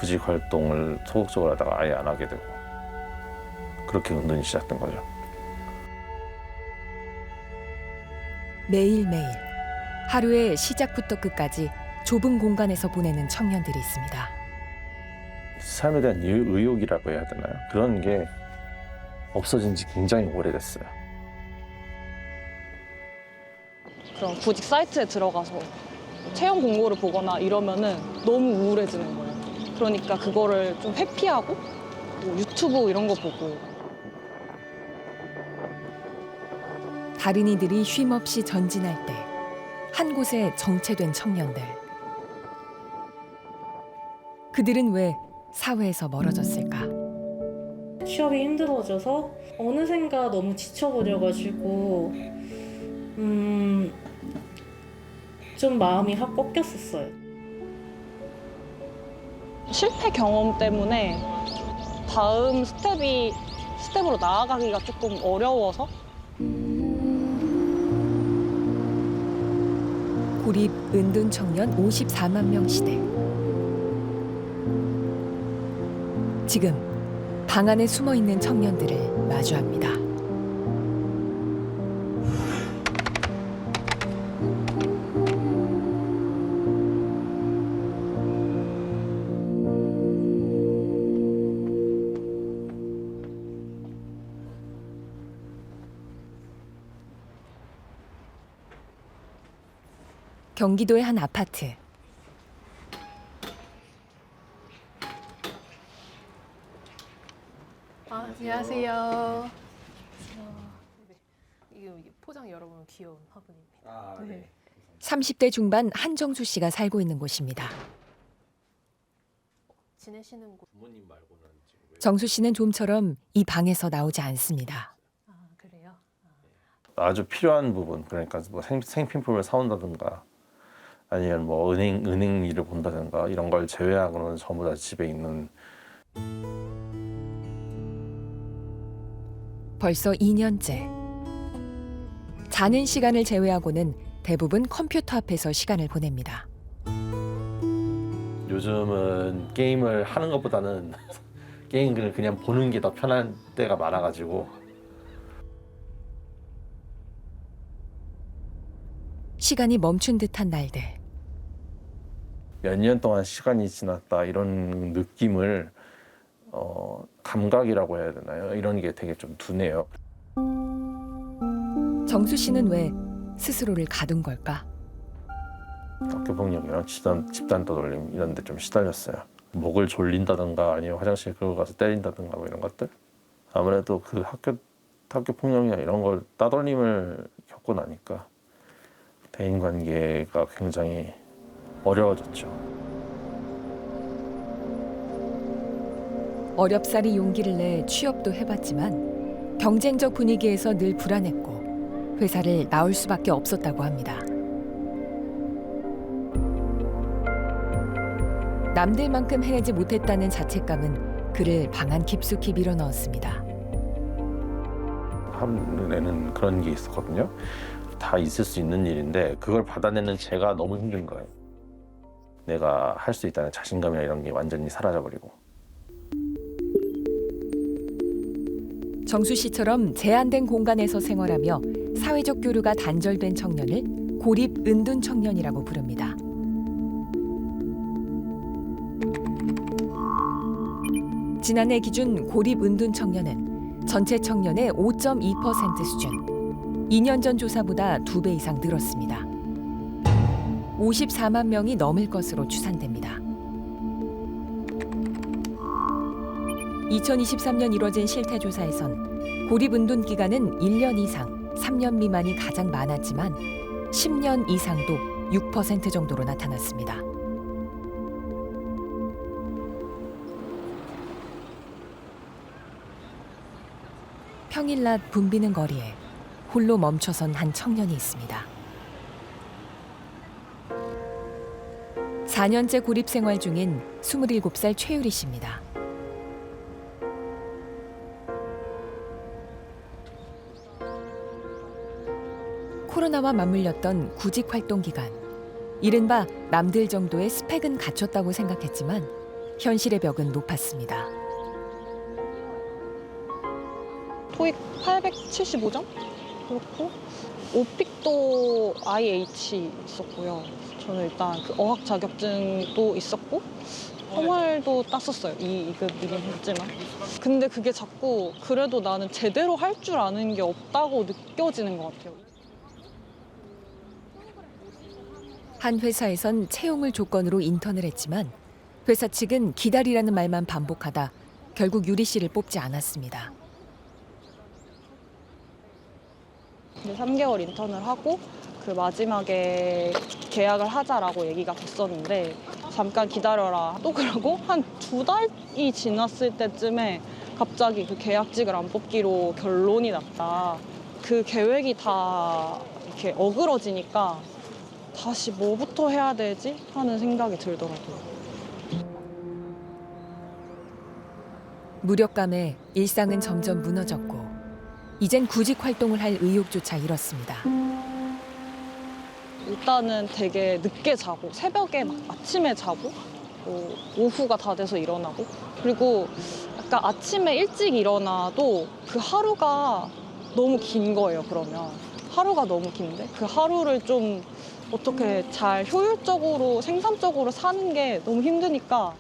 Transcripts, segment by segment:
구직 활동을 소극적으로 하다가 아예 안 하게 되고 그렇게 은둔이 시작된 거죠. 매일매일 하루의 시작부터 끝까지 좁은 공간에서 보내는 청년들이 있습니다. 삶에 대한 의욕이라고 해야 되나요? 그런 게 없어진 지 굉장히 오래됐어요. 그런 구직 사이트에 들어가서 채용 공고를 보거나 이러면은 너무 우울해지는 거예요. 그러니까 그거를 좀 회피하고 뭐 유튜브 이런 거 보고. 다른 이들이 쉼없이 전진할 때 한 곳에 정체된 청년들. 그들은 왜 사회에서 멀어졌을까? 취업이 힘들어져서 어느샌가 너무 지쳐버려가지고 좀 마음이 확 꺾였었어요. 실패 경험 때문에 다음 스텝으로 나아가기가 조금 어려워서. 고립 은둔 청년 54만 명 시대. 지금 방 안에 숨어 있는 청년들을 마주합니다. 경기도의 한 아파트. 안녕하세요. 네. 이게 포장 열어보면 귀여운 화분입니다. 네. 30대 중반 한정수 씨가 살고 있는 곳입니다. 지내시는 곳. 부모님 말고는 지금 정수 씨는 좀처럼 이 방에서 나오지 않습니다. 아, 그래요? 아주 필요한 부분, 그러니까 뭐 생필품을 사온다든가 아니면 뭐 은행 일을 본다든가 이런 걸 제외하고는 전부 다 집에 있는. 벌써 2년째. 자는 시간을 제외하고는 대부분 컴퓨터 앞에서 시간을 보냅니다. 요즘은 게임을 하는 것보다는 게임을 그냥 보는 게 더 편한 때가 많아가지고. 시간이 멈춘 듯한 날들. 몇 년 동안 시간이 지났다 이런 느낌을 감각이라고 해야 되나요? 이런 게 되게 좀 둔해요. 정수 씨는 왜 스스로를 가둔 걸까? 학교 폭력이랑 집단 떠돌림 이런 데 좀 시달렸어요. 목을 졸린다든가 아니면 화장실 끌고 가서 때린다든가 뭐 이런 것들. 아무래도 그 학교 폭력이나 이런 걸 따돌림을 겪고 나니까 대인 관계가 굉장히 어려워졌죠. 어렵사리 용기를 내 취업도 해봤지만 경쟁적 분위기에서 늘 불안했고 회사를 나올 수밖에 없었다고 합니다. 남들만큼 해내지 못했다는 자책감은 그를 방 안 깊숙이 밀어넣었습니다. 한 애는 그런 게 있었거든요. 다 있을 수 있는 일인데 그걸 받아내는 제가 너무 힘든 거예요. 내가 할 수 있다는 자신감이나 이런 게 완전히 사라져버리고. 정수 씨처럼 제한된 공간에서 생활하며 사회적 교류가 단절된 청년을 고립 은둔 청년이라고 부릅니다. 지난해 기준 고립 은둔 청년은 전체 청년의 5.2% 수준. 2년 전 조사보다 2배 이상 늘었습니다. 54만 명이 넘을 것으로 추산됩니다. 2023년 이뤄진 실태조사에선 고립 은둔 기간은 1년 이상, 3년 미만이 가장 많았지만 10년 이상도 6% 정도로 나타났습니다. 평일 낮 붐비는 거리에 홀로 멈춰선 한 청년이 있습니다. 4년째 고립 생활 중인 27살 최유리 씨입니다. 코로나와 맞물렸던 구직 활동 기간. 이른바 남들 정도의 스펙은 갖췄다고 생각했지만 현실의 벽은 높았습니다. 토익 875점? 그렇고 오픽도 IH 있었고요. 저는 일단 그 어학 자격증도 있었고 험월도 땄었어요. 2급이긴 했지만. 근데 그게 자꾸 그래도 나는 제대로 할 줄 아는 게 없다고 느껴지는 것 같아요. 한 회사에선 채용을 조건으로 인턴을 했지만 회사 측은 기다리라는 말만 반복하다 결국 유리 씨를 뽑지 않았습니다. 이제 3개월 인턴을 하고 그 마지막에 계약을 하자라고 얘기가 됐었는데 잠깐 기다려라 또 그러고 한 2달이 지났을 때쯤에 갑자기 그 계약직을 안 뽑기로 결론이 났다. 그 계획이 다 이렇게 어그러지니까 다시 뭐부터 해야 되지 하는 생각이 들더라고요. 무력감에 일상은 점점 무너졌고 이젠 구직 활동을 할 의욕조차 잃었습니다. 일단은 되게 늦게 자고 새벽에 막 아침에 자고 오후가 다 돼서 일어나고 그리고 약간 아침에 일찍 일어나도 그 하루가 너무 긴 거예요. 그러면 하루가 너무 긴데 그 하루를 좀 어떻게 잘 효율적으로 생산적으로 사는 게 너무 힘드니까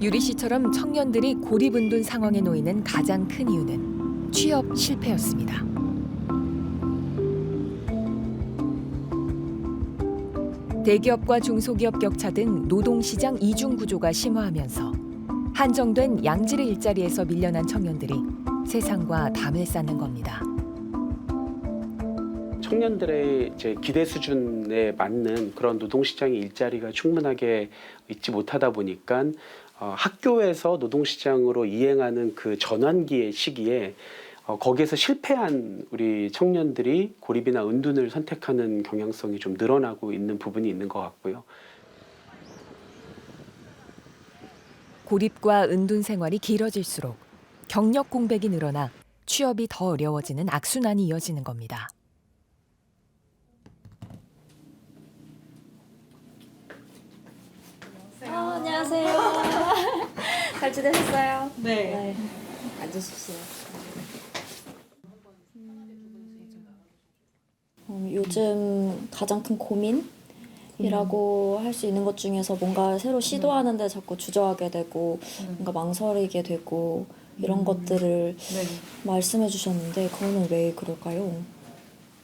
유리 씨처럼 청년들이 고립은둔 상황에 놓이는 가장 큰 이유는 취업 실패였습니다. 대기업과 중소기업 격차 등 노동시장 이중 구조가 심화하면서 한정된 양질의 일자리에서 밀려난 청년들이 세상과 담을 쌓는 겁니다. 청년들의 이제 기대 수준에 맞는 그런 노동시장의 일자리가 충분하게 있지 못하다 보니까 학교에서 노동시장으로 이행하는 그 전환기의 시기에 거기에서 실패한 우리 청년들이 고립이나 은둔을 선택하는 경향성이 좀 늘어나고 있는 부분이 있는 것 같고요. 고립과 은둔 생활이 길어질수록 경력 공백이 늘어나 취업이 더 어려워지는 악순환이 이어지는 겁니다. 안녕하세요. 잘 지내셨어요? 네. 앉으십시오. 요즘 가장 큰 고민이라고 할 수 있는 것 중에서 뭔가 새로 시도하는데 자꾸 주저하게 되고 뭔가 망설이게 되고 이런 것들을 말씀해 주셨는데 그거는 왜 그럴까요?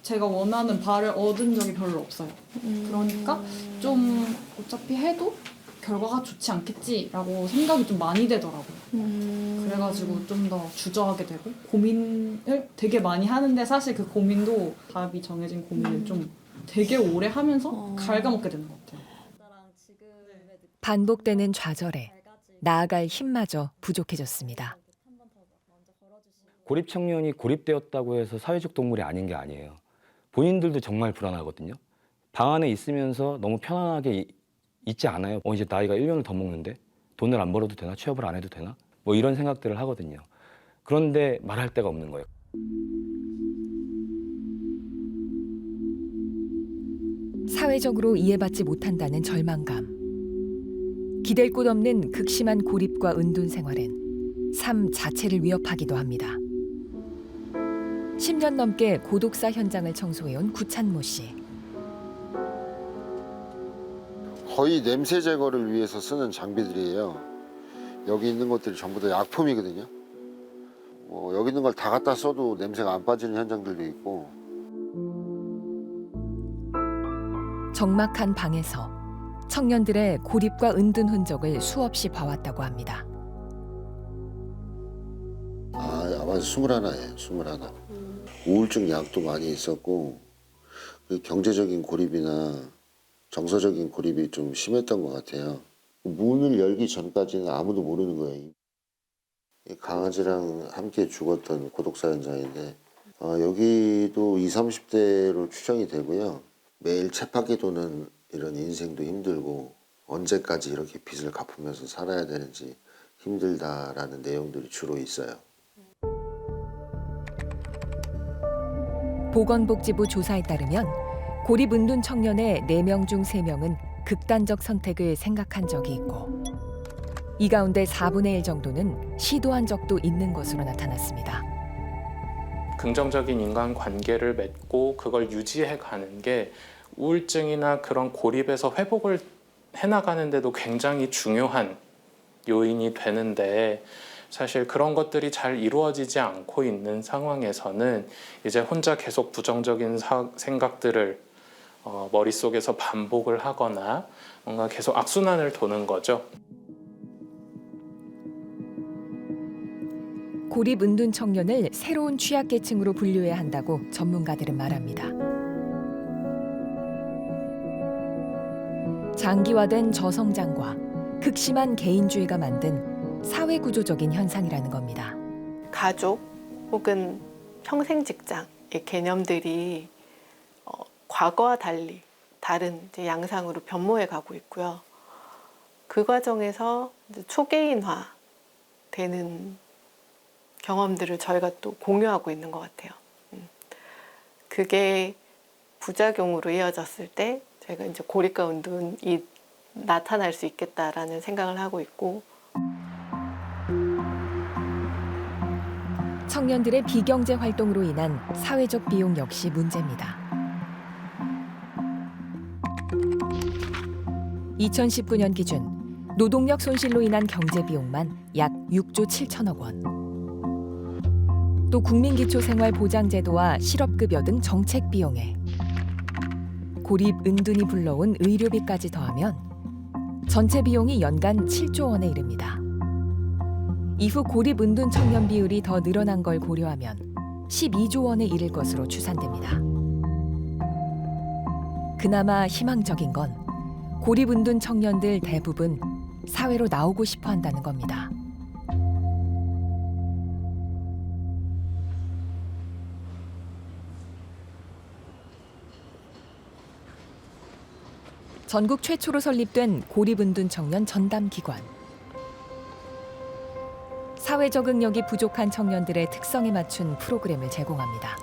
제가 원하는 바를 얻은 적이 별로 없어요. 그러니까 좀 어차피 해도 결과가 좋지 않겠지라고 생각이 좀 많이 되더라고요. 그래가지고 좀 더 주저하게 되고 고민을 되게 많이 하는데 사실 그 고민도 답이 정해진 고민을 좀 되게 오래 하면서 갉아먹게 되는 것 같아요. 반복되는 좌절에 나아갈 힘마저 부족해졌습니다. 고립 청년이 고립되었다고 해서 사회적 동물이 아닌 게 아니에요. 본인들도 정말 불안하거든요. 방 안에 있으면서 너무 편안하게 있지 않아요. 이제 나이가 1년을 더 먹는데 돈을 안 벌어도 되나? 취업을 안 해도 되나? 뭐 이런 생각들을 하거든요. 그런데 말할 데가 없는 거예요. 사회적으로 이해받지 못한다는 절망감. 기댈 곳 없는 극심한 고립과 은둔 생활은 삶 자체를 위협하기도 합니다. 10년 넘게 고독사 현장을 청소해온 구찬모 씨. 거의 냄새 제거를 위해서 쓰는 장비들이에요. 여기 있는 것들이 전부 다 약품이거든요. 여기 있는 걸 다 갖다 써도 냄새가 안 빠지는 현장들도 있고. 적막한 방에서 청년들의 고립과 은둔 흔적을 수없이 봐왔다고 합니다. 아마 21예요. 21. 우울증 약도 많이 있었고 그 경제적인 고립이나 정서적인 고립이 좀 심했던 것 같아요. 문을 열기 전까지는 아무도 모르는 거예요. 강아지랑 함께 죽었던 고독사 현장인데 여기도 20, 30대로 추정이 되고요. 매일 쳇바퀴 도는 이런 인생도 힘들고 언제까지 이렇게 빚을 갚으면서 살아야 되는지 힘들다라는 내용들이 주로 있어요. 보건복지부 조사에 따르면 고립 은둔 청년의 4명 중 3명은 극단적 선택을 생각한 적이 있고 이 가운데 4분의 1 정도는 시도한 적도 있는 것으로 나타났습니다. 긍정적인 인간관계를 맺고 그걸 유지해 가는 게 우울증이나 그런 고립에서 회복을 해나가는 데도 굉장히 중요한 요인이 되는데 사실 그런 것들이 잘 이루어지지 않고 있는 상황에서는 이제 혼자 계속 부정적인 생각들을 머릿속에서 반복을 하거나 뭔가 계속 악순환을 도는 거죠. 고립 은둔 청년을 새로운 취약계층으로 분류해야 한다고 전문가들은 말합니다. 장기화된 저성장과 극심한 개인주의가 만든 사회구조적인 현상이라는 겁니다. 가족 혹은 평생 직장의 개념들이 과거와 달리 다른 이제 양상으로 변모해 가고 있고요. 그 과정에서 이제 초개인화되는 경험들을 저희가 또 공유하고 있는 것 같아요. 그게 부작용으로 이어졌을 때 저희가 이제 고립과 은둔이 나타날 수 있겠다라는 생각을 하고 있고, 청년들의 비경제 활동으로 인한 사회적 비용 역시 문제입니다. 2019년 기준 노동력 손실로 인한 경제 비용만 약 6조 7천억 원. 또 국민기초생활보장제도와 실업급여 등 정책 비용에 고립 은둔이 불러온 의료비까지 더하면 전체 비용이 연간 7조 원에 이릅니다. 이후 고립 은둔 청년 비율이 더 늘어난 걸 고려하면 12조 원에 이를 것으로 추산됩니다. 그나마 희망적인 건 고립 은둔 청년들 대부분 사회로 나오고 싶어 한다는 겁니다. 전국 최초로 설립된 고립 은둔 청년 전담 기관. 사회 적응력이 부족한 청년들의 특성에 맞춘 프로그램을 제공합니다.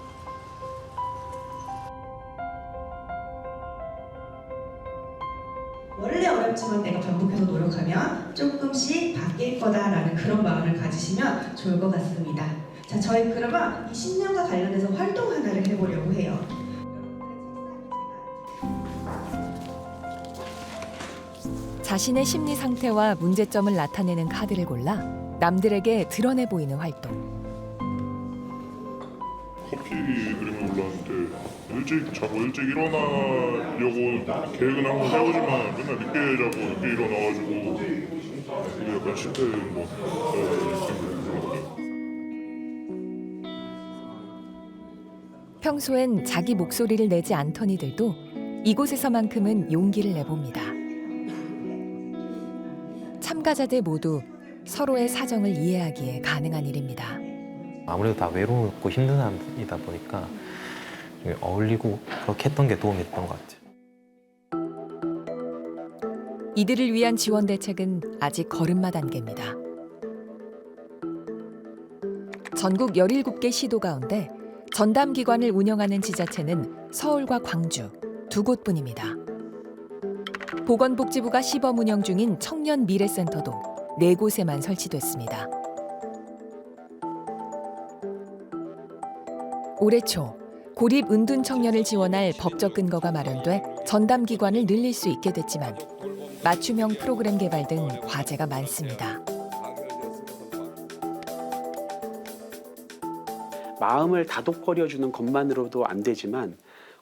원래 어렵지만 내가 반복해서 노력하면 조금씩 바뀔 거다라는 그런 마음을 가지시면 좋을 것 같습니다. 자, 저희 그러면 이 10년과 관련해서 활동 하나를 해보려고 해요. 자신의 심리 상태와 문제점을 나타내는 카드를 골라 남들에게 드러내 보이는 활동. 커피 그림이 올라왔는데 일찍 자고 일찍 일어나려고 계획은 항상 세우지만 맨날 늦게 자고 늦게 일어나가지고 이게 약간 실패인 것 같아요. 평소엔 자기 목소리를 내지 않던 이들도 이곳에서만큼은 용기를 내봅니다. 참가자들 모두 서로의 사정을 이해하기에 가능한 일입니다. 아무래도 다 외롭고 힘든 사람이다 보니까 어울리고 그렇게 했던 게 도움이 됐던 것 같아요. 이들을 위한 지원 대책은 아직 걸음마 단계입니다. 전국 17개 시도 가운데 전담기관을 운영하는 지자체는 서울과 광주 두 곳뿐입니다. 보건복지부가 시범 운영 중인 청년 미래센터도 4곳에만 설치됐습니다. 올해 초 고립 은둔 청년을 지원할 법적 근거가 마련돼 전담기관을 늘릴 수 있게 됐지만 맞춤형 프로그램 개발 등 과제가 많습니다. 마음을 다독거려주는 것만으로도 안 되지만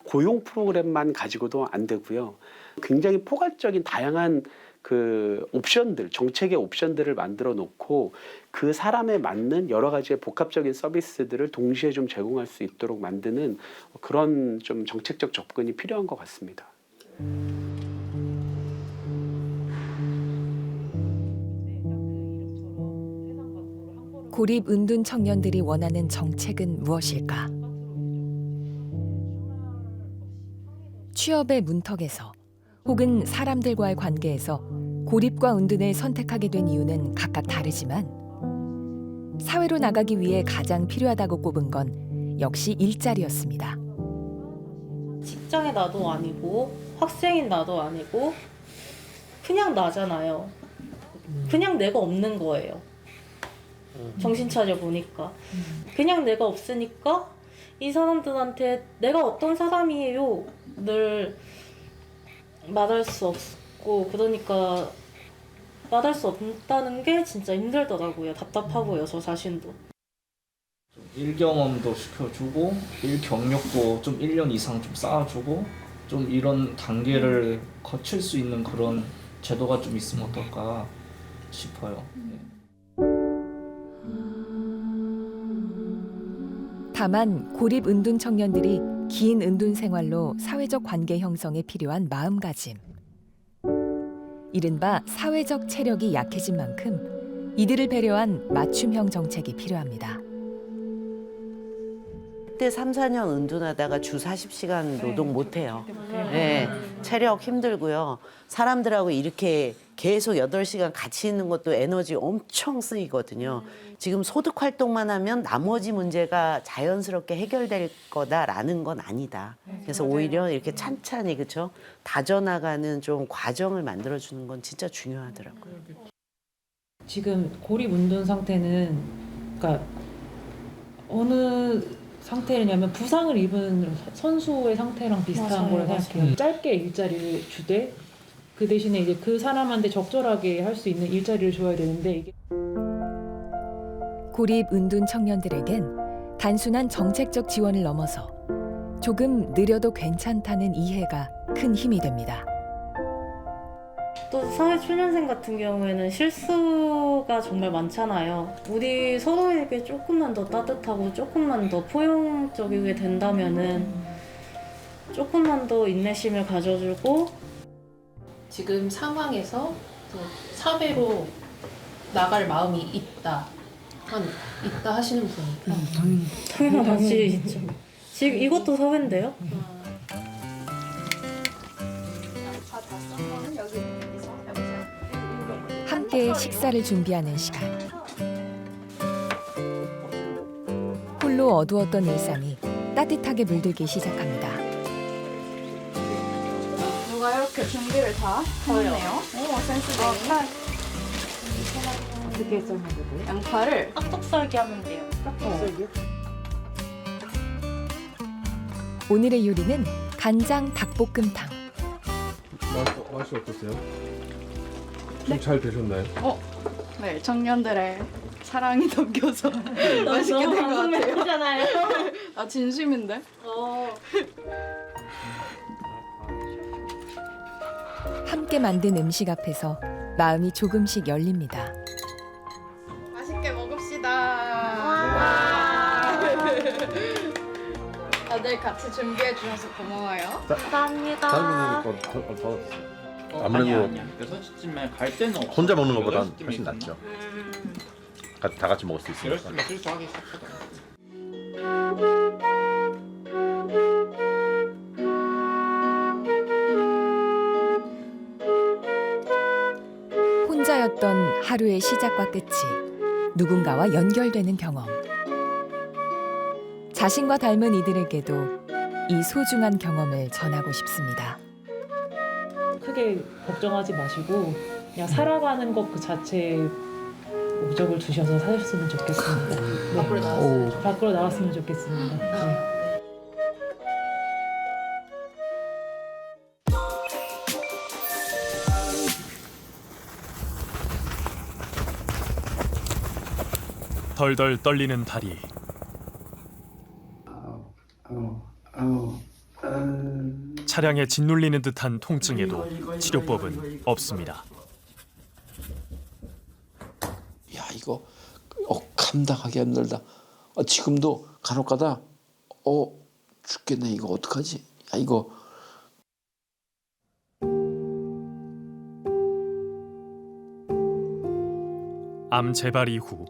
고용 프로그램만 가지고도 안 되고요. 굉장히 포괄적인 다양한 그 옵션들, 정책의 옵션들을 만들어 놓고 그 사람에 맞는 여러 가지의 복합적인 서비스들을 동시에 좀 제공할 수 있도록 만드는 그런 좀 정책적 접근이 필요한 것 같습니다. 고립 은둔 청년들이 원하는 정책은 무엇일까? 취업의 문턱에서 혹은 사람들과의 관계에서 고립과 은둔을 선택하게 된 이유는 각각 다르지만 사회로 나가기 위해 가장 필요하다고 꼽은 건 역시 일자리였습니다. 직장인 나도 아니고 학생인 나도 아니고 그냥 나잖아요. 그냥 내가 없는 거예요. 정신 차려 보니까 그냥 내가 없으니까 이 사람들한테 내가 어떤 사람이에요 늘 말할 수 없고, 그러니까 말할 수 없다는 게 진짜 힘들더라고요. 답답하고요, 저 자신도. 일 경험도 시켜주고 일 경력도 좀 1년 이상 좀 쌓아주고 좀 이런 단계를 거칠 수 있는 그런 제도가 좀 있으면 어떨까 싶어요. 다만 고립 은둔 청년들이 긴 은둔 생활로 사회적 관계 형성에 필요한 마음가짐. 이른바 사회적 체력이 약해진 만큼 이들을 배려한 맞춤형 정책이 필요합니다. 그때 3, 4년 은둔하다가 주 40시간 노동 못해요. 네, 체력 힘들고요. 사람들하고 이렇게 계속 8시간 같이 있는 것도 에너지 엄청 쓰이거든요. 지금 소득 활동만 하면 나머지 문제가 자연스럽게 해결될 거다라는 건 아니다. 그래서 오히려 이렇게 찬찬히, 그렇죠? 다져나가는 좀 과정을 만들어주는 건 진짜 중요하더라고요. 지금 고립 운동 상태는, 그러니까 어느 상태냐면 부상을 입은 선수의 상태랑 비슷한 거라 생각해요. 짧게 일자리를 주되 그 대신에 이제 그 사람한테 적절하게 할 수 있는 일자리를 줘야 되는데, 이게 고립 은둔 청년들에겐 단순한 정책적 지원을 넘어서 조금 느려도 괜찮다는 이해가 큰 힘이 됩니다. 또 사회초년생 같은 경우에는 실수가 정말 많잖아요. 우리 서로에게 조금만 더 따뜻하고 조금만 더 포용적이게 된다면은 조금만 더 인내심을 가져주고, 지금 상황에서 사회로 나갈 마음이 있다 하시는 분이 당연하지 있죠. 지금 이것도 사회인데요. 함께 식사를 준비하는 시간. 홀로 어두웠던 일상이 따뜻하게 물들기 시작합니다. 누가 이렇게 준비를 다 했네요. 오, 센스쟁이. 어떻게 썰는거예요? 양파를 깍둑썰기 하면 돼요. 깍둑썰기요? 오늘의 요리는 간장 닭볶음탕. 맛이 어떠세요? 좀 잘 되셨나요? 네, 청년들의 사랑이 담겨서 맛있게 된 것 같아요. 아, 진심인데? 함께 만든 음식 앞에서 마음이 조금씩 열립니다. 맛있게 먹읍시다. 다들 같이 준비해 주셔서 고마워요. 감사합니다. 다른 분들 더 드세요. 아무래도 아니야. 6시쯤에 갈 때는 없어. 혼자 먹는 것보다 훨씬 6시쯤에 낫죠. 다 같이 먹을 수 있으니까. 6시쯤에 실수하기 시작하더라고. 혼자였던 하루의 시작과 끝이 누군가와 연결되는 경험. 자신과 닮은 이들에게도 이 소중한 경험을 전하고 싶습니다. 크게 걱정하지 마시고 그냥 살아가는 것 그 자체에 목적을 두셔서 사셨으면 좋겠습니다. 네. 밖으로 나왔으면 밖으로 나왔으면 좋겠습니다. 네. 덜덜 떨리는 다리. 차량에 짓눌리는 듯한 통증에도 치료법은 없습니다. 야, 이거 감당하기 힘들다. 지금도 간혹가다 죽겠네. 이거 어떡하지? 야, 이거 암 재발 이후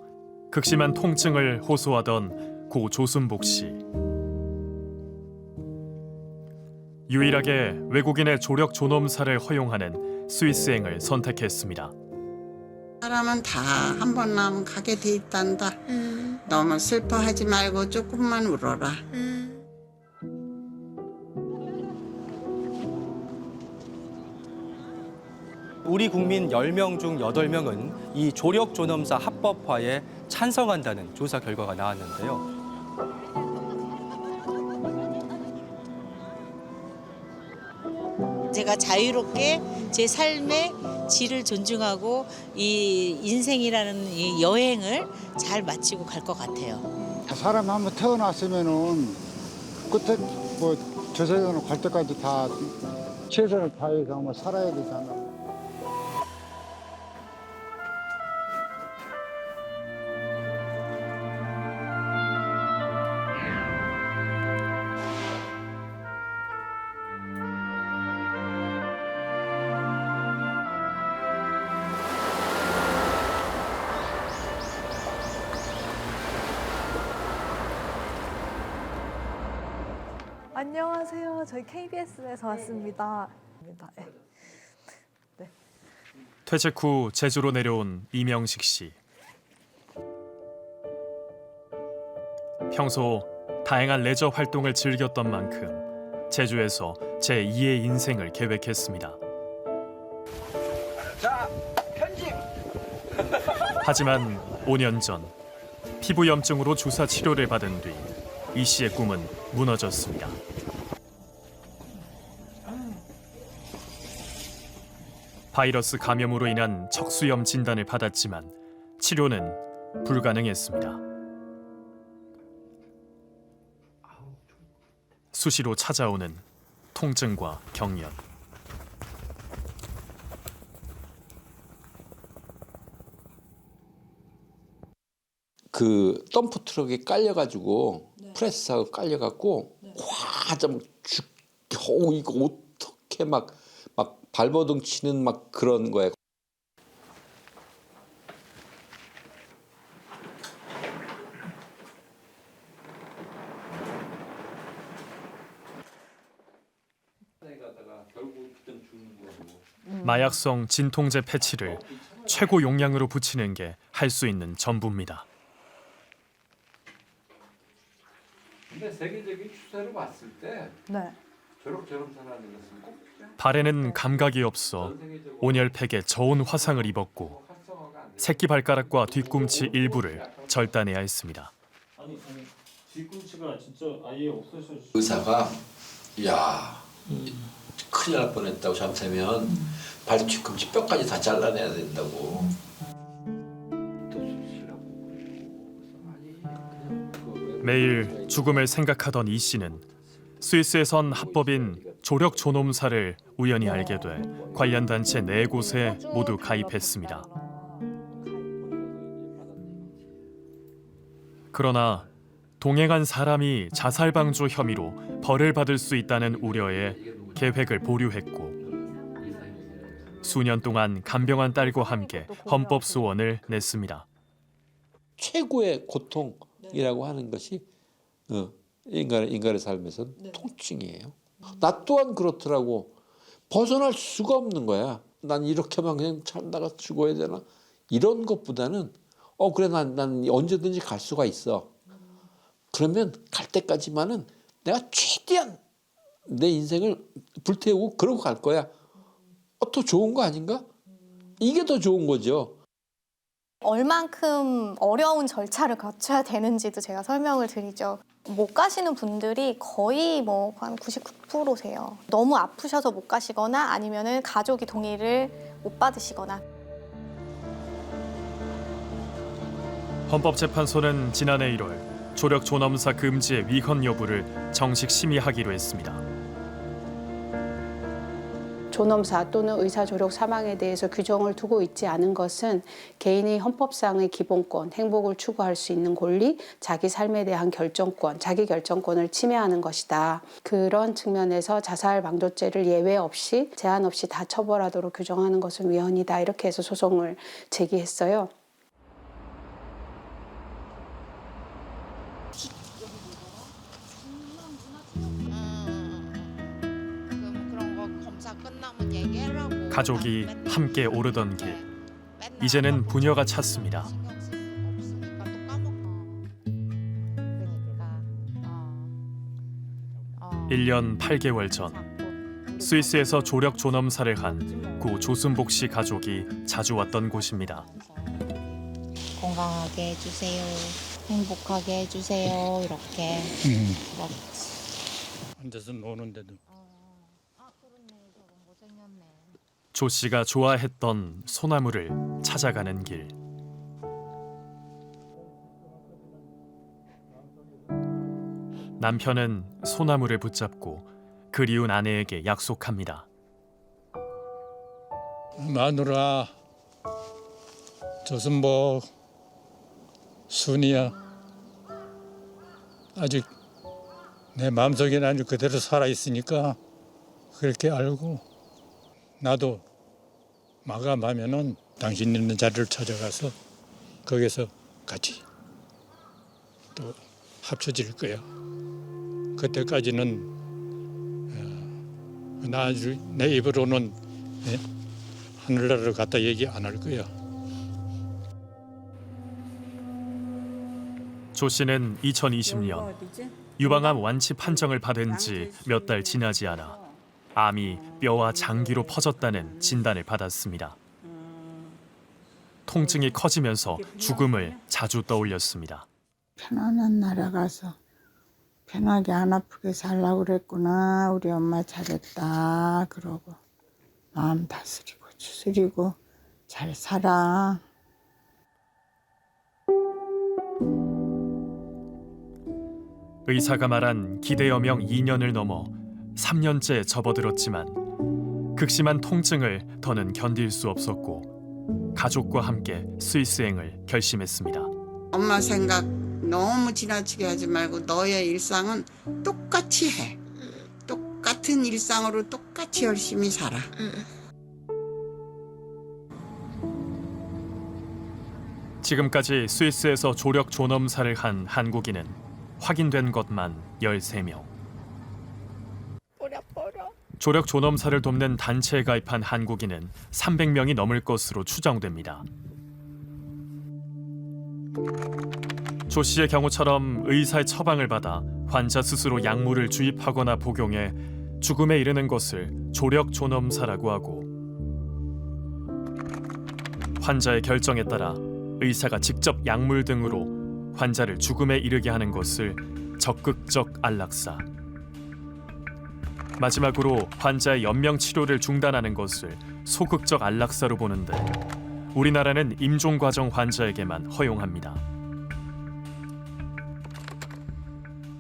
극심한 통증을 호소하던 고 조순복 씨. 유일하게 외국인의 조력 존엄사를 허용하는 스위스행을 선택했습니다. 사람은 다 한 번 나면 가게 돼 있단다. 너무 슬퍼하지 말고 조금만 울어라. 우리 국민 10명 중 8명은 이 조력 존엄사 합법화에 찬성한다는 조사 결과가 나왔는데요. 제가 자유롭게 제 삶의 질을 존중하고 이 인생이라는 이 여행을 잘 마치고 갈 것 같아요. 사람 한번 태어났으면은 끝에 뭐 저 세상으로 갈 때까지 다 최선을 다해서 한번 살아야 되잖아. 안녕하세요. 저희 KBS에서 왔습니다. 네. 퇴직 후 제주로 내려온 이명식 씨. 평소 다양한 레저 활동을 즐겼던 만큼 제주에서 제2의 인생을 계획했습니다. 자, 편집! 하지만 5년 전 피부염증으로 주사 치료를 받은 뒤 이 씨의 꿈은 무너졌습니다. 바이러스 감염으로 인한 척수염 진단을 받았지만 치료는 불가능했습니다. 수시로 찾아오는 통증과 경련. 그 덤프 트럭에 깔려가지고 프레스하고 깔려갖고 화좀 겨우 이거 어떻게 막 발버둥 치는 막 그런 거예요. 마약성 진통제 패치를 최고 용량으로 붙이는 게 할 수 있는 전부입니다. 근데 세계적인 추세로 봤을 때 조력존엄사라는 것은 꼭 발에는 감각이 없어 온열팩에 저온 화상을 입었고 새끼 발가락과 뒤꿈치 일부를 절단해야 했습니다. 아니 뒤꿈치가 진짜 아예 없어져. 의사가 야 큰일 날 뻔했다고 잘못하면 발 뒤꿈치 뼈까지 다 잘라내야 된다고. 매일 죽음을 생각하던 이 씨는 스위스에선 합법인 조력 존엄사를 우연히 알게 돼 관련 단체 4곳에 모두 가입했습니다. 그러나 동행한 사람이 자살 방조 혐의로 벌을 받을 수 있다는 우려에 계획을 보류했고 수년 동안 간병한 딸과 함께 헌법 소원을 냈습니다. 최고의 고통이라고 하는 것이 인간의 삶에서 통증이에요. 나 또한 그렇더라고. 벗어날 수가 없는 거야. 난 이렇게만 그냥 살다가 죽어야 되나? 이런 것보다는 그래 난 언제든지 갈 수가 있어. 그러면 갈 때까지만은 내가 최대한 내 인생을 불태우고 그러고 갈 거야. 더 좋은 거 아닌가? 이게 더 좋은 거죠. 얼만큼 어려운 절차를 거쳐야 되는지도 제가 설명을 드리죠. 못 가시는 분들이 거의 뭐 한 99%세요. 너무 아프셔서 못 가시거나 아니면은 가족이 동의를 못 받으시거나. 헌법재판소는 지난해 1월 조력 존엄사 금지의 위헌 여부를 정식 심의하기로 했습니다. 존엄사 또는 의사 조력 사망에 대해서 규정을 두고 있지 않은 것은 개인의 헌법상의 기본권, 행복을 추구할 수 있는 권리, 자기 삶에 대한 결정권, 자기 결정권을 침해하는 것이다. 그런 측면에서 자살 방조죄를 예외 없이 제한 없이 다 처벌하도록 규정하는 것은 위헌이다. 이렇게 해서 소송을 제기했어요. 가족이 함께 오르던 길, 이제는 부녀가 찼습니다. 1년 8개월 전 스위스에서 조력 존엄사를 한 고 조순복 씨 가족이 자주 왔던 곳입니다. 건강하게 해주세요. 행복하게 해주세요. 이렇게. 앉아서 노는데도. 조 씨가 좋아했던 소나무를 찾아가는 길. 남편은 소나무를 붙잡고 그리운 아내에게 약속합니다. 마누라, 조순복, 순이야. 아직 내 마음속에는 아주 그대로 살아있으니까 그렇게 알고 나도 마감하면은 당신 있는 자리를 찾아가서 거기서 같이 또 합쳐질 거야. 그때까지는 내 입으로는 하늘나라를 갖다 얘기 안 할 거야. 조 씨는 2020년 유방암 완치 판정을 받은 지 몇 달 지나지 않아 암이 뼈와 장기로 퍼졌다는 진단을 받았습니다. 통증이 커지면서 죽음을 자주 떠올렸습니다. 편안한 나라 가서 편하게 안 아프게 살라고 그랬구나. 우리 엄마 잘했다. 그러고 마음 다스리고 추스리고 잘 살아. 의사가 말한 기대여명 2년을 넘어 3년째 접어들었지만 극심한 통증을 더는 견딜 수 없었고 가족과 함께 스위스행을 결심했습니다. 엄마 생각 너무 지나치게 하지 말고 너의 일상은 똑같이 해. 똑같은 일상으로 똑같이 열심히 살아. 지금까지 스위스에서 조력 존엄사를 한 한국인은 확인된 것만 13명. 조력 존엄사를 돕는 단체에 가입한 한국인은 300명이 넘을 것으로 추정됩니다. 조 씨의 경우처럼 의사의 처방을 받아 환자 스스로 약물을 주입하거나 복용해 죽음에 이르는 것을 조력 존엄사라고 하고 환자의 결정에 따라 의사가 직접 약물 등으로 환자를 죽음에 이르게 하는 것을 적극적 안락사. 마지막으로 환자의 연명 치료를 중단하는 것을 소극적 안락사로 보는데 우리나라는 임종 과정 환자에게만 허용합니다.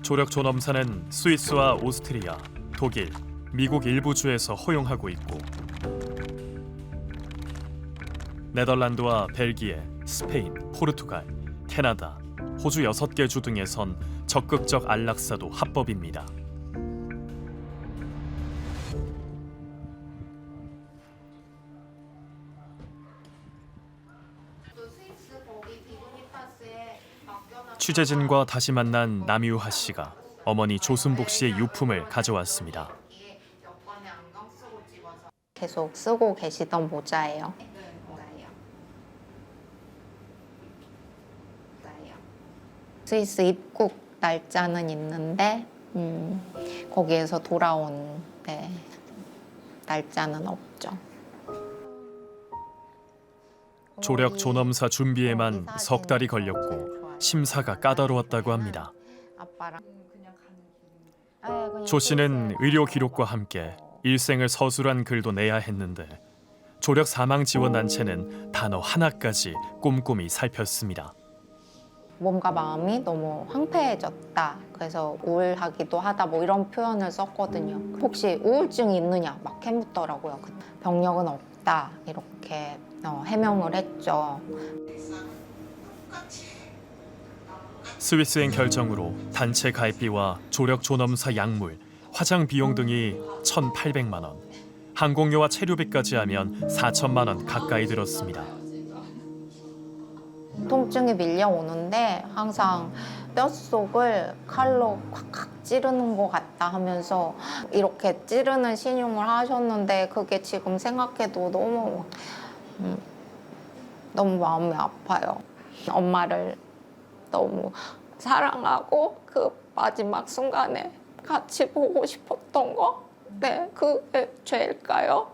조력 존엄사는 스위스와 오스트리아, 독일, 미국 일부 주에서 허용하고 있고 네덜란드와 벨기에, 스페인, 포르투갈, 캐나다, 호주 6개 주 등에선 적극적 안락사도 합법입니다. 취재진과 다시 만난 남유하 씨가 어머니 조순복 씨의 유품을 가져왔습니다. 계속 쓰고 계시던 모자예요. 스위스 입국 날짜는 있는데 거기에서 돌아온 날짜는 없죠. 조력 존엄사 준비에만 석 달이 걸렸고 심사가 까다로웠다고 합니다. 조 씨는 의료 기록과 함께 일생을 서술한 글도 내야 했는데 조력 사망 지원 단체는 단어 하나까지 꼼꼼히 살폈습니다. 몸과 마음이 너무 황폐해졌다. 그래서 우울하기도 하다. 뭐 이런 표현을 썼거든요. 혹시 우울증이 있느냐 막 캐묻더라고요. 병력은 없다 이렇게 해명을 했죠. 스위스행 결정으로 단체 가입비와 조력 존엄사 약물, 화장 비용 등이 1,800만 원, 항공료와 체류비까지 하면 4천만 원 가까이 들었습니다. 통증이 밀려오는데 항상 뼛속을 칼로 콱콱 찌르는 것 같다 하면서 이렇게 찌르는 신용을 하셨는데 그게 지금 생각해도 너무 마음이 아파요. 엄마를 너무 사랑하고 그 마지막 순간에 같이 보고 싶었던 거 네, 그게 죄일까요?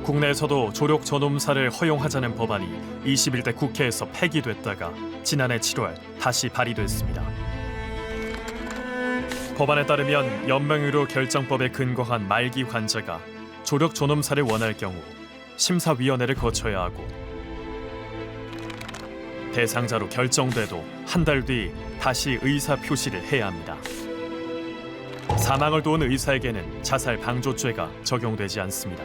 국내에서도 조력 전음사를 허용하자는 법안이 21대 국회에서 폐기됐다가 지난해 7월 다시 발의됐습니다. 법안에 따르면 연명의료 결정법에 근거한 말기 환자가 조력 전음사를 원할 경우 심사위원회를 거쳐야 하고 대상자로 결정돼도 한 달 뒤 다시 의사 표시를 해야 합니다. 사망을 도운 의사에게는 자살 방조죄가 적용되지 않습니다.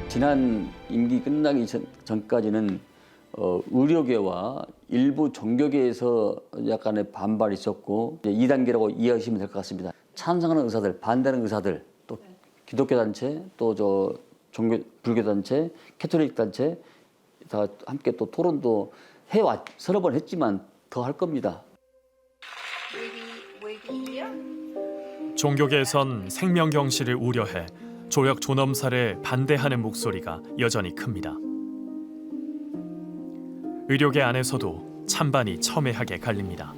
지난 임기 끝나기 전까지는 의료계와 일부 종교계에서 약간의 반발이 있었고 2단계라고 이해하시면 될 것 같습니다. 찬성하는 의사들, 반대하는 의사들, 또 기독교 단체, 또 불교 단체, 캐톨릭 단체 다 함께 또 토론도 서너 번 했지만 더 할 겁니다. 종교계에선 생명경시를 우려해 조력 존엄사를 반대하는 목소리가 여전히 큽니다. 의료계 안에서도 찬반이 첨예하게 갈립니다.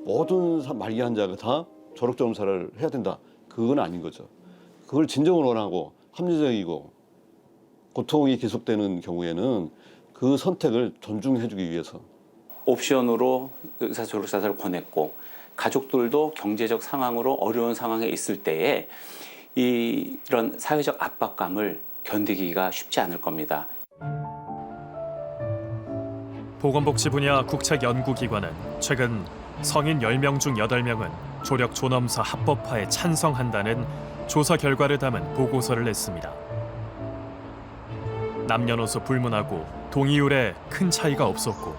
모든 말기 환자가 다 조력 존엄사를 해야 된다. 그건 아닌 거죠. 그걸 진정을 원하고 합리적이고 고통이 계속되는 경우에는 그 선택을 존중해주기 위해서 옵션으로 의사 조력 자살을 권했고 가족들도 경제적 상황으로 어려운 상황에 있을 때에 이런 사회적 압박감을 견디기가 쉽지 않을 겁니다. 보건복지 분야 국책연구기관은 최근 성인 10명 중 8명은 조력 존엄사 합법화에 찬성한다는 조사 결과를 담은 보고서를 냈습니다. 남녀노소 불문하고 동의율에 큰 차이가 없었고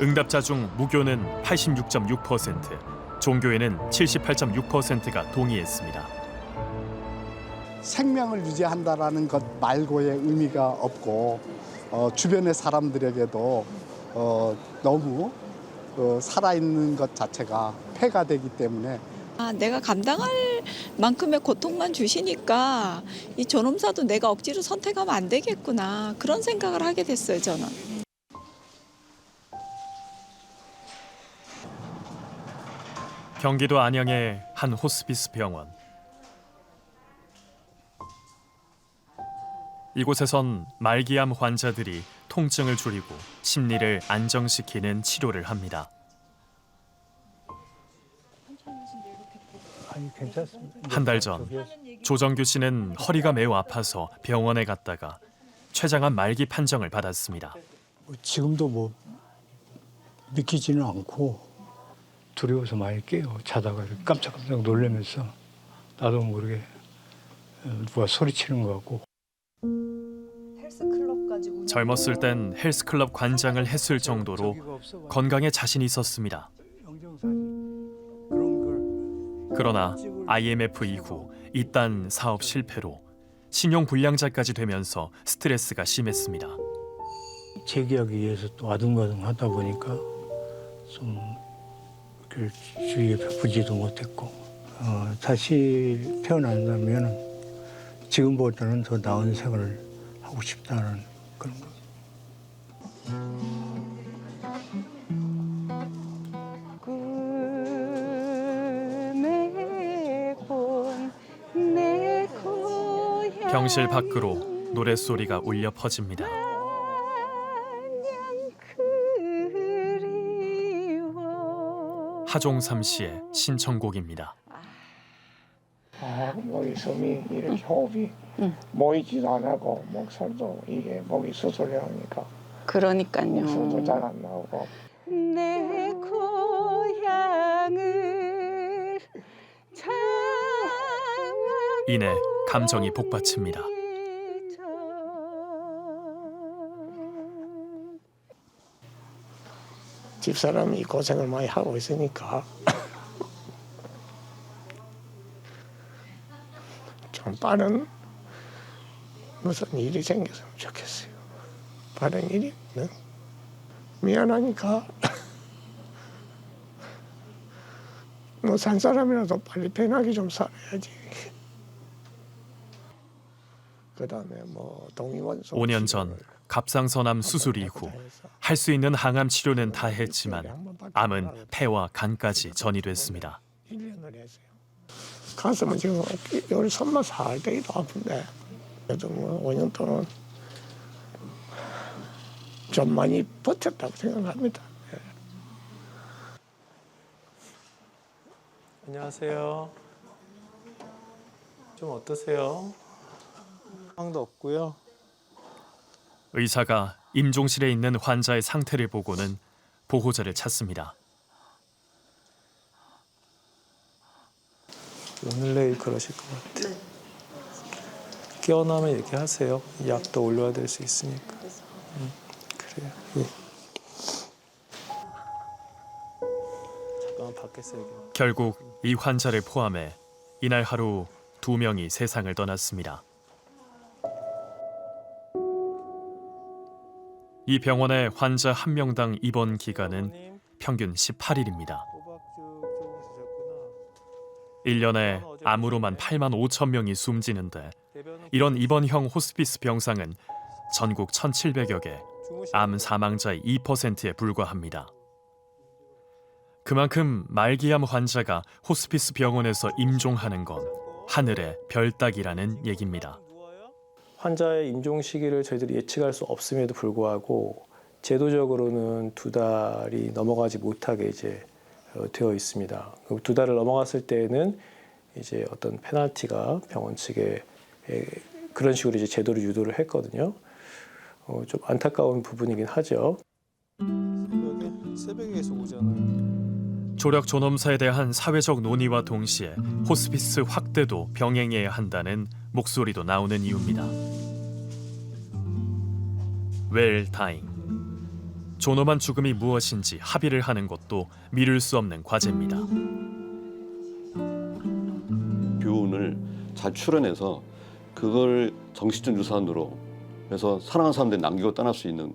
응답자 중 무교는 86.6%, 종교에는 78.6%가 동의했습니다. 생명을 유지한다라는 것 말고의 의미가 없고 주변의 사람들에게도 너무 살아있는 것 자체가 폐가 되기 때문에 내가 감당할 만큼의 고통만 주시니까 이 존엄사도 내가 억지로 선택하면 안 되겠구나 그런 생각을 하게 됐어요 저는. 경기도 안양의 한 호스피스 병원. 이곳에선 말기암 환자들이 통증을 줄이고 심리를 안정시키는 치료를 합니다. 한 달 전 조정규 씨는 허리가 매우 아파서 병원에 갔다가 췌장암 말기 판정을 받았습니다. 지금도 믿기지는 않고 두려워서 많이 깨요. 자다가 깜짝깜짝 놀라면서 나도 모르게 누가 소리치는 것 같고. 젊었을 땐 헬스클럽 관장을 했을 정도로 건강에 자신이 있었습니다. 그러나 IMF 이후 이딴 사업 실패로 신용불량자까지 되면서 스트레스가 심했습니다. 재계약에 의해서 또 아둥바둥하다 보니까 좀 주위에 베푸지도 못했고 다시 태어난다면 지금보다는 더 나은 생활을 하고 싶다는 그런 거. 병실 밖으로 노랫소리가 울려 퍼집니다. 하종삼 씨의 신청곡입니다. 목이 숨이 이렇게 호흡이 모이지도 않고 목소리도 이게 목이 수술해야 하니까 그러니까요. 목소리도 잘 안 나오고 내 고향을 이내 감정이 복받칩니다. 집사람이 고생을 많이 하고 있으니까 좀 빠른 무슨 일이 생겼으면 좋겠어요. 빠른 일이 미안하니까 뭐 산 사람이라도 빨리 편하게 좀 살아야지. 그다음에 뭐 동의원 5년 전 갑상선암 수술 이후 할 수 있는 항암 치료는 다 했지만 암은 폐와 간까지 전이됐습니다. 1년을 했어요. 가슴은 지금 여기 손만 살때기도 아픈데 그래도 뭐 5년 동안 좀 많이 버텼다고 생각합니다. 안녕하세요. 좀 어떠세요? 상도 없고요. 의사가 임종실에 있는 환자의 상태를 보고는 보호자를 찾습니다. 오늘 내일 그러실 것 같아요. 깨어나면 얘기하세요. 약도 올려야 될 수 있으니까. 그래요. 예. 잠깐만 밖에서 얘기해. 결국 이 환자를 포함해 이날 하루 2명이 세상을 떠났습니다. 이 병원의 환자 1명당 입원 기간은 평균 18일입니다. 1년에 암으로만 8만 5천 명이 숨지는데 이런 입원형 호스피스 병상은 전국 1,700여 개, 암 사망자의 2%에 불과합니다. 그만큼 말기암 환자가 호스피스 병원에서 임종하는 건 하늘의 별 따기라는 얘기입니다. 환자의 임종 시기를 저희들이 예측할 수 없음에도 불구하고 제도적으로는 2달이 넘어가지 못하게 이제 되어 있습니다. 2달을 넘어갔을 때에는 이제 어떤 페널티가 병원 측에 그런 식으로 이제 제도를 유도를 했거든요. 좀 안타까운 부분이긴 하죠. 새벽에 계속 오잖아요. 조력 존엄사에 대한 사회적 논의와 동시에 호스피스 확대도 병행해야 한다는 목소리도 나오는 이유입니다. 웰다잉. 존엄한 죽음이 무엇인지 합의를 하는 것도 미룰 수 없는 과제입니다. 교훈을 잘 추론해서 그걸 정신적 유산으로 해서 사랑하는 사람들이 남기고 떠날 수 있는,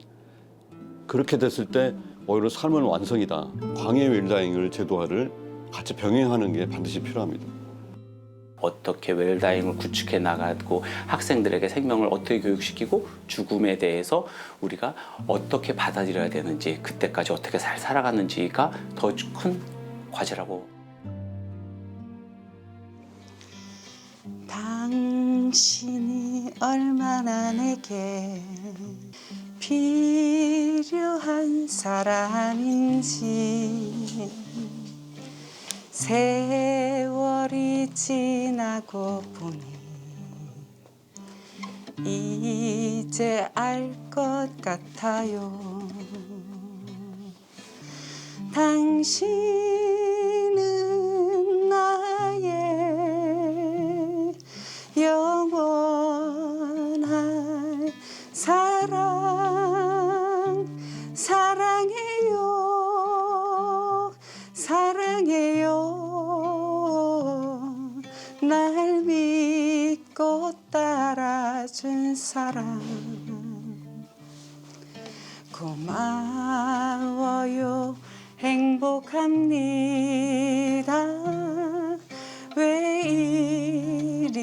그렇게 됐을 때 오히려 삶은 완성이다. 광해 웰다잉을 제도화를 같이 병행하는 게 반드시 필요합니다. 어떻게 웰다잉을 구축해 나가고 학생들에게 생명을 어떻게 교육시키고 죽음에 대해서 우리가 어떻게 받아들여야 되는지, 그때까지 어떻게 잘 살아가는지가 더 큰 과제라고. 당신이 얼마나 내게 필요한 사람인지 세월이 지나고 보니 이제 알 것 같아요. 당신은 나의 영원한 사랑해요, 사랑해요. 날 믿고 따라준 사람 고마워요, 행복합니다. 왜 이리